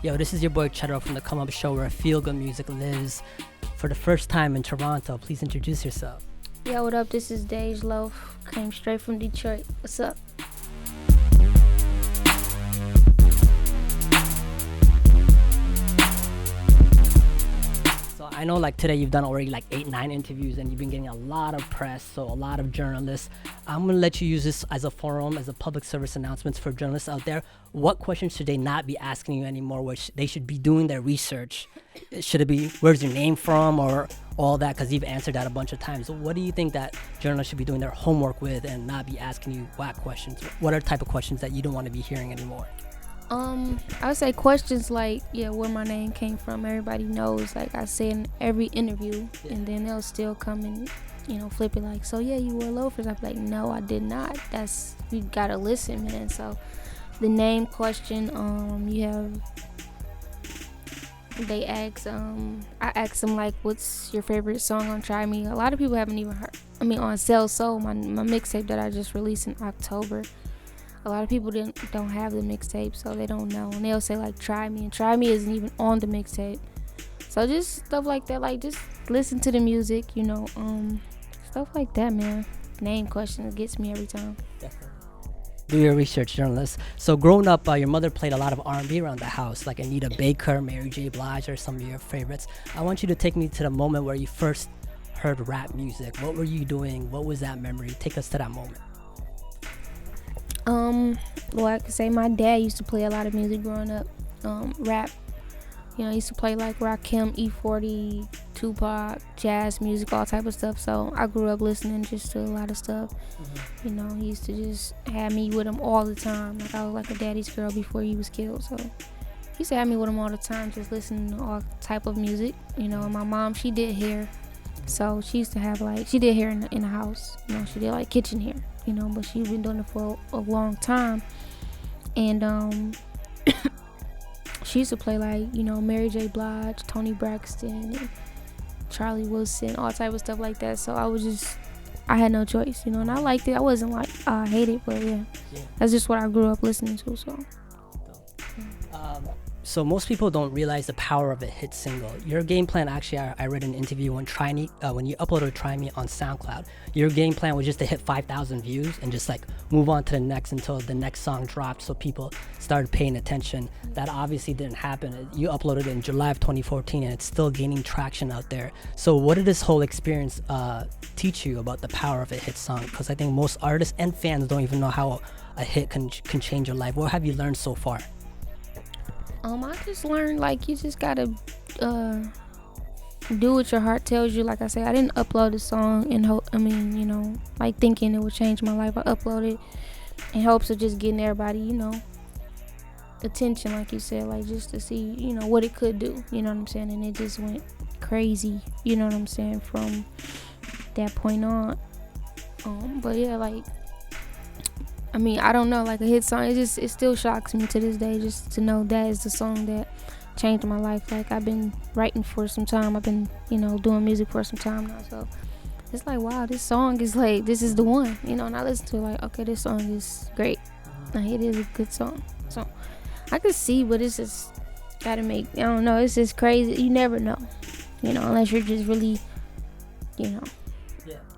Yo, this is your boy Cheddar from the Come Up Show where feel good music lives. For the first time in Toronto, please introduce yourself. Yo, what up? This is DeJ Loaf. Came straight from Detroit. What's up? So I know like today you've done already like 8-9 interviews and you've been getting a lot of press, so a lot of journalists. I'm going to let you use this as a forum, as a public service announcements for journalists out there. What questions should they not be asking you anymore, which they should be doing their research? Should it be, where's your name from, or all that? Because you've answered that a bunch of times. So what do you think that journalists should be doing their homework with and not be asking you whack questions? What are the type of questions that you don't want to be hearing anymore? I would say questions like, where my name came from. Everybody knows, like I say in every interview, and then they'll still come and, flip it like, so yeah, you wore loafers. I'm like, no, I did not. You gotta listen, man. So the name question, they ask, I asked them like, what's your favorite song on Try Me? A lot of people haven't even heard, on Sell Soul, my mixtape that I just released in October. A lot of people don't have the mixtape, so they don't know. And they'll say, like, Try Me. And Try Me isn't even on the mixtape. So just stuff like that. Like, just listen to the music, stuff like that, man. Name question gets me every time. Definitely. Do your research, journalists. So growing up, your mother played a lot of R&B around the house, like Anita Baker, Mary J. Blige, or some of your favorites. I want you to take me to the moment where you first heard rap music. What were you doing? What was that memory? Take us to that moment. Well, I could say my dad used to play a lot of music growing up, rap. He used to play like Rakim, E40, Tupac, jazz music, all type of stuff. So I grew up listening just to a lot of stuff. Mm-hmm. He used to just have me with him all the time. Like I was like a daddy's girl before he was killed. So he used to have me with him all the time, just listening to all type of music. And my mom, she did hair. So she used to have she did hair in the house. She did like kitchen hair. But she's been doing it for a long time. And she used to play Mary J. Blige, Toni Braxton, and Charlie Wilson, all type of stuff like that. So I had no choice, and I liked it. I wasn't I hate it, but yeah, that's just what I grew up listening to. So most people don't realize the power of a hit single. Your game plan, actually, I read an interview when you uploaded Try Me on SoundCloud, your game plan was just to hit 5,000 views and just move on to the next until the next song dropped so people started paying attention. That obviously didn't happen. You uploaded it in July of 2014 and it's still gaining traction out there. So what did this whole experience teach you about the power of a hit song? Because I think most artists and fans don't even know how a hit can change your life. What have you learned so far? I just learned you just gotta do what your heart tells you. Like I say, I didn't upload the song in thinking it would change my life. I uploaded in hopes of just getting everybody, attention, like you said, just to see, what it could do. You know what I'm saying? And it just went crazy. You know what I'm saying? From that point on. But yeah, I don't know, a hit song, it still shocks me to this day just to know that is the song that changed my life. I've been writing for some time. I've been, doing music for some time now. So it's wow, this song is this is the one, and I listen to it okay, this song is great. It is a good song. So I could see, but it's just gotta make, I don't know, it's just crazy. You never know, unless you're just really, Yeah.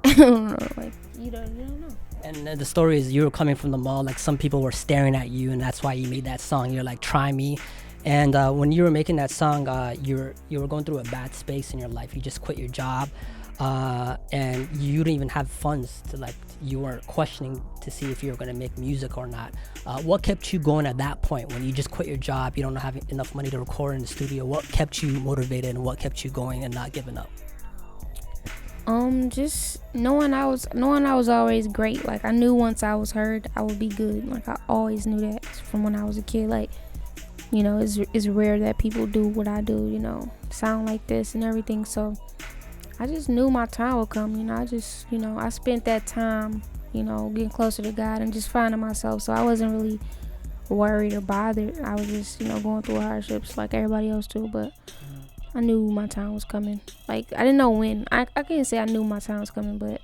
I don't know, you don't know. And the story is you were coming from the mall, some people were staring at you, and that's why you made that song. You're Try Me. And when you were making that song, you were going through a bad space in your life. You just quit your job, and you didn't even have funds to you weren't questioning to see if you were going to make music or not. What kept you going at that point when you just quit your job? You don't have enough money to record in the studio. What kept you motivated and what kept you going and not giving up? Just knowing I was always great. I knew once I was heard, I would be good. I always knew that from when I was a kid. It's rare that people do what I do, sound like this and everything. So I just knew my time would come. I spent that time, getting closer to God and just finding myself. So I wasn't really worried or bothered. I was just, going through hardships like everybody else too. But I knew my time was coming. I didn't know when. I can't say I knew my time was coming, but,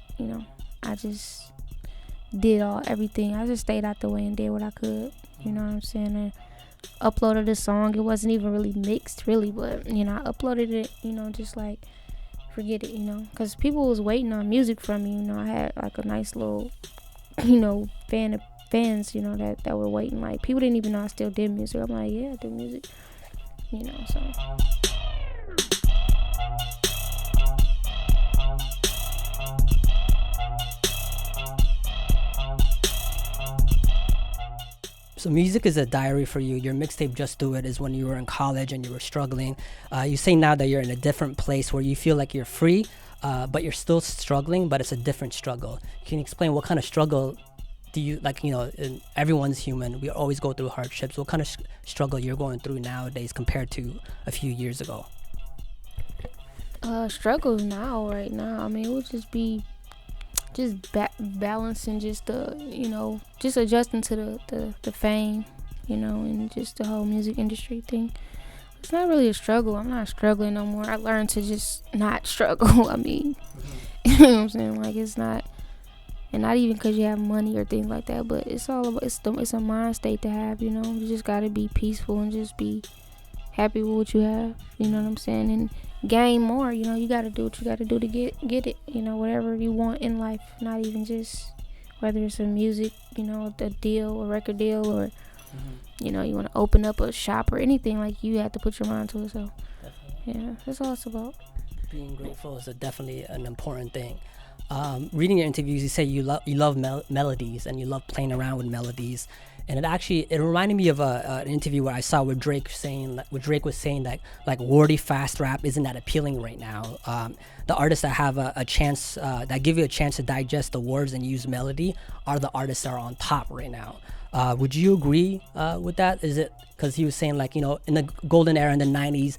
I just did everything. I just stayed out the way and did what I could. You know what I'm saying? And uploaded a song. It wasn't even really mixed, really, but I uploaded it. Just like forget it. Because people was waiting on music from me. I had like a nice little, fans. That were waiting. Like people didn't even know I still did music. I'm like, yeah, I do music. So. So music is a diary for you. Your mixtape Just Do It is when you were in college and you were struggling. You say now that you're in a different place where you feel like you're free, but you're still struggling, but it's a different struggle. Can you explain what kind of struggle do you, everyone's human. We always go through hardships. What kind of struggle you're going through nowadays compared to a few years ago? Struggles right now. It would just be balancing just just adjusting to the fame, and just the whole music industry thing. It's not really a struggle. I'm not struggling no more. I learned to just not struggle. You know what I'm saying? Like it's not, and not even because you have money or things like that, but it's all about, it's a mind state to have, you just gotta be peaceful and just be happy with what you have, you know what I'm saying, and gain more. You gotta do what you gotta do to get it, whatever you want in life, not even just whether it's a music, a deal, a record deal, or you want to open up a shop or anything. Like you have to put your mind to it. So yeah, that's all it's about. Being grateful is definitely an important thing. Reading your interviews, you say you love melodies and you love playing around with melodies, and it reminded me of an interview where I saw where Drake was saying that like wordy fast rap isn't that appealing right now. The artists that have a chance, that give you a chance to digest the words and use melody, are the artists that are on top right now. Would you agree with that? Is it because he was saying in the golden era in the 90s,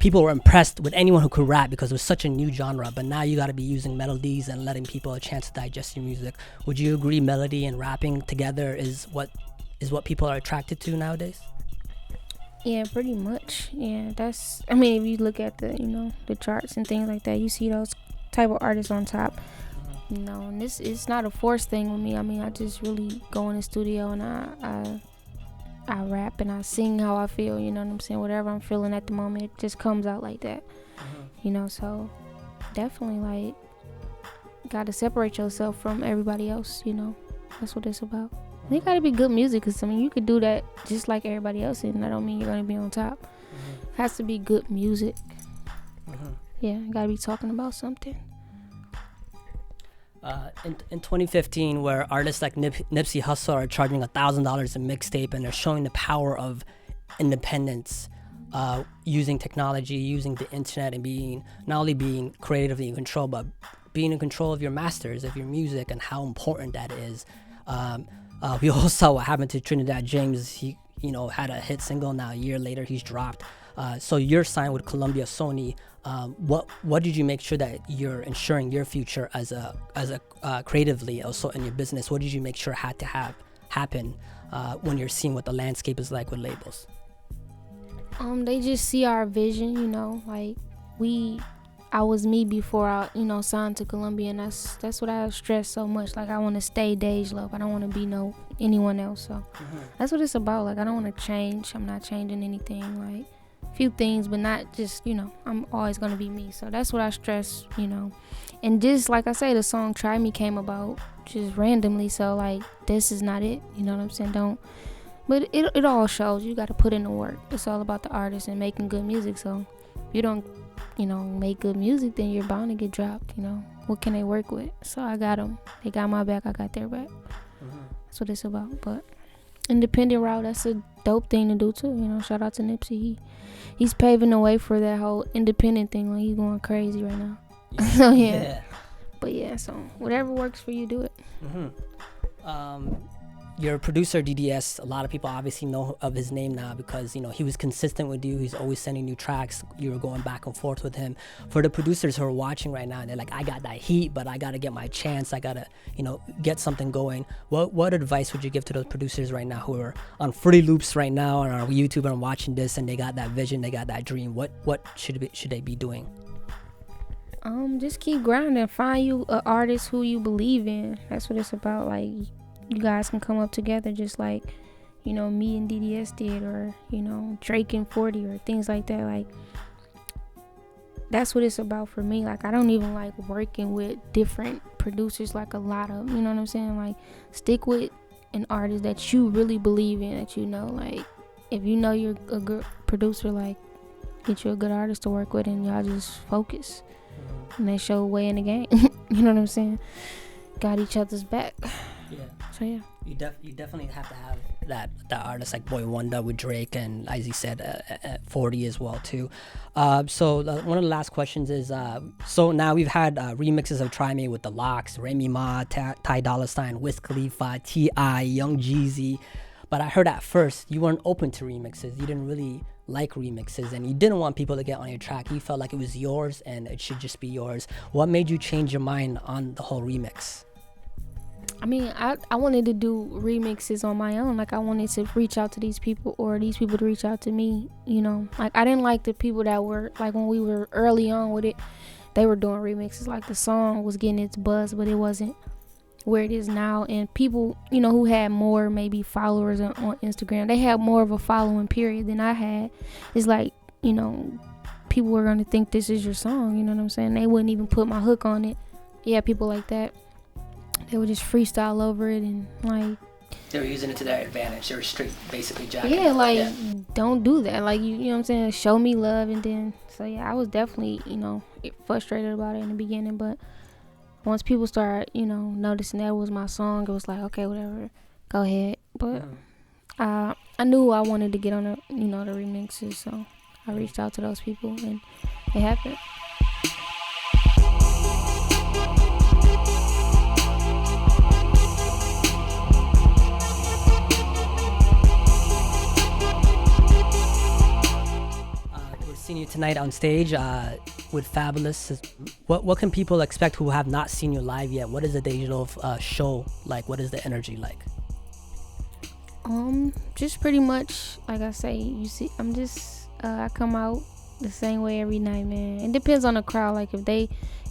people were impressed with anyone who could rap because it was such a new genre, but now you got to be using melodies and letting people a chance to digest your music. Would you agree melody and rapping together is what people are attracted to nowadays? Yeah, pretty much. Yeah, that's, if you look at the the charts and things like that, you see those type of artists on top. And it's not a forced thing with me. I just really go in the studio and I rap and I sing how I feel, you know what I'm saying? Whatever I'm feeling at the moment, it just comes out like that. So definitely gotta separate yourself from everybody else, That's what it's about. It gotta be good music, because you could do that just like everybody else, and that don't mean you're gonna be on top. It has to be good music. Yeah, gotta be talking about something. In 2015, where artists like Nipsey Hussle are charging $1,000 a mixtape, and they're showing the power of independence, using technology, using the internet, and not only being creatively in control, but being in control of your masters, of your music, and how important that is. We all saw what happened to Trinidad James. He had a hit single. Now a year later he's dropped. So you're signed with Columbia Sony. What did you make sure that you're ensuring your future as a creatively also in your business? What did you make sure had to happen when you're seeing what the landscape is like with labels? They just see our vision, I was me before I signed to Columbia, and that's what I stress so much. I want to stay DeJ Loaf. I don't want to be anyone else. So that's what it's about. I don't want to change. I'm not changing anything. A few things, but not just I'm always gonna be me. So that's what I stress. And just like I say, the song "Try Me" came about just randomly. So this is not it. You know what I'm saying? But it all shows. You got to put in the work. It's all about the artist and making good music. So if you don't make good music, then you're bound to get dropped. What can they work with? So I got them. They got my back. I got their back. That's what it's about. But independent route, that's a dope thing to do too. Shout out to Nipsey. He's paving the way for that whole independent thing. He's going crazy right now. So yeah. But yeah, so whatever works for you, do it. Your producer DDS, a lot of people obviously know of his name now because he was consistent with you. He's always sending new tracks. You were going back and forth with him. For the producers who are watching right now, and they're like, I got that heat, but I gotta get my chance. I gotta get something going. What advice would you give to those producers right now who are on Fruity Loops right now or on YouTube and watching this, and they got that vision, they got that dream? What should they be doing? Just keep grinding. Find you an artist who you believe in. That's what it's about. You guys can come up together, just like me and DDS did, or Drake and 40, or things like that. Like, that's what it's about for me. Like, I don't even like working with different producers, like a lot of, you know what I'm saying? Like, stick with an artist that you really believe in, that like, if you know you're a good producer, like, get you a good artist to work with, and y'all just focus. And they show way in the game. You know what I'm saying? Got each other's back. Yeah. So yeah. You definitely have to have that artist like Boy Wonder with Drake, and as you said, 40 as well too. So one of the last questions is, so now we've had remixes of Try Me with The Lox, Remy Ma, Ty Dolla $ign, Wiz Khalifa, T.I., Young Jeezy. But I heard at first you weren't open to remixes. You didn't really like remixes, and you didn't want people to get on your track. You felt like it was yours and it should just be yours. What made you change your mind on the whole remix? I mean, I wanted to do remixes on my own. Like, I wanted to reach out to these people, or these people to reach out to me, Like, I didn't like the people that were, like, when we were early on with it, they were doing remixes. Like, the song was getting its buzz, but it wasn't where it is now. And people, who had more maybe followers on Instagram, they had more of a following period than I had. It's like, people were going to think this is your song, you know what I'm saying? They wouldn't even put my hook on it. Yeah, people like that. They would just freestyle over it, and like, they were using it to their advantage. They were straight basically jacking. Yeah, like, don't do that. Like, you know what I'm saying? Show me love. And then, so yeah, I was definitely, frustrated about it in the beginning. But once people start, noticing that was my song, it was like, okay, whatever, go ahead. But I knew I wanted to get on the, the remixes, so I reached out to those people, and it happened. Seeing you tonight on stage with Fabulous. What can people expect who have not seen you live yet? What is the DeJ Loaf show like? What is the energy like? Just pretty much like I say, you see, I'm just I come out the same way every night, man. It depends on the crowd. Like, if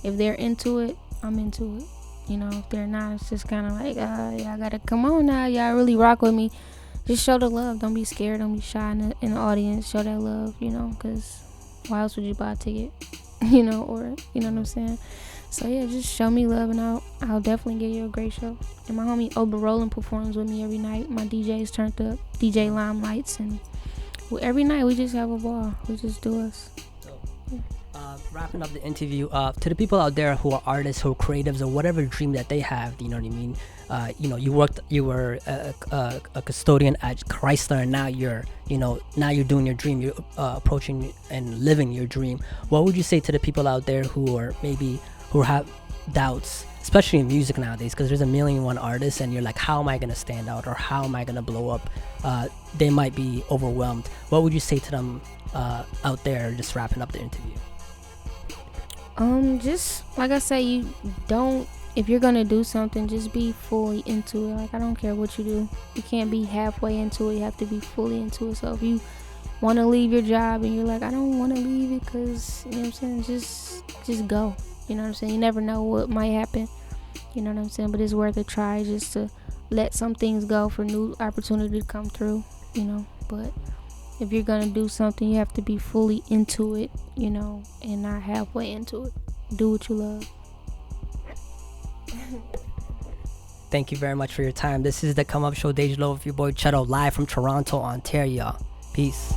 they're into it, I'm into it. If they're not, it's just kind of like, y'all gotta come on now, y'all really rock with me. Just show the love. Don't be scared. Don't be shy in the audience. Show that love, because why else would you buy a ticket? Or, you know what I'm saying? So, yeah, just show me love, and I'll definitely give you a great show. And my homie Oba Roland performs with me every night. My DJ is turned up, DJ Limelights, and every night we just have a ball. We just do us. Yeah. Wrapping up the interview, to the people out there who are artists, who are creatives, or whatever dream that they have, you know what I mean? You were a custodian at Chrysler, and now you're doing your dream. You're approaching and living your dream. What would you say to the people out there who have doubts, especially in music nowadays? Because there's 1,000,001 artists, and you're like, how am I gonna stand out, or how am I gonna blow up? They might be overwhelmed. What would you say to them out there? Just wrapping up the interview. Just like I say, if you're gonna do something, just be fully into it. Like, I don't care what you do. You can't be halfway into it. You have to be fully into it. So if you want to leave your job and you're like, I don't want to leave it because, you know what I'm saying, just go. You know what I'm saying? You never know what might happen. You know what I'm saying? But it's worth a try, just to let some things go for new opportunity to come through, But if you're gonna do something, you have to be fully into it, and not halfway into it. Do what you love. Thank you very much for your time. This is the Come Up Show, DeJ Loaf, your boy Cheto, live from Toronto, Ontario. Peace.